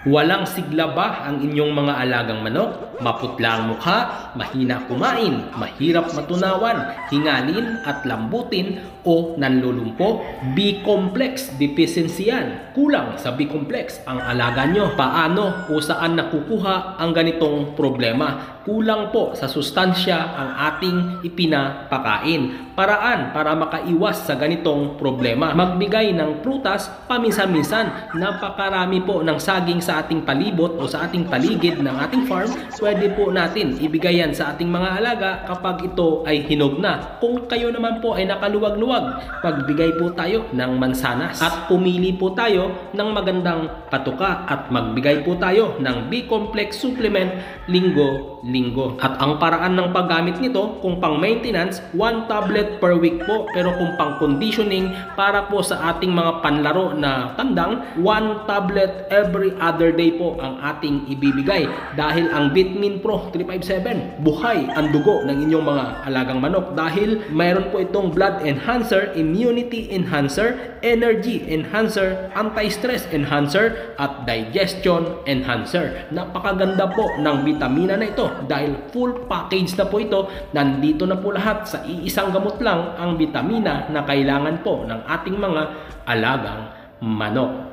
Walang sigla ba ang inyong mga alagang manok? Maputla ang mukha, mahina kumain, mahirap matunawan, hingalin at lambutin o nanlulumpo? B-complex deficiency yan. Kulang sa B-complex ang alaga nyo. Paano o saan nakukuha ang ganitong problema? Kulang po sa sustansya ang ating ipinapakain. Paraan para makaiwas sa ganitong problema: magbigay ng prutas paminsan-minsan. Napakarami po ng saging sa ating palibot o sa ating paligid ng ating farm. Pwede po natin ibigay yan sa ating mga alaga kapag ito ay hinog na. Kung kayo naman po ay nakaluwag-luwag, magbigay po tayo ng mansanas at pumili po tayo ng magandang patuka at magbigay po tayo ng B-complex supplement linggo-linggo. At ang paraan ng paggamit nito, kung pang maintenance, 1 tablet per week po, pero kung pang conditioning para po sa ating mga panlaro na tandang, 1 tablet every other day po ang ating ibibigay. Dahil ang Vitamin Pro 357, buhay ang dugo ng inyong mga alagang manok, dahil mayroon po itong blood enhancer, immunity enhancer, energy enhancer, anti-stress enhancer at digestion enhancer. Napakaganda po ng vitamina na ito dahil full package na po ito. Nandito na po lahat sa iisang gamot lang ang vitamina na kailangan po ng ating mga alagang manok.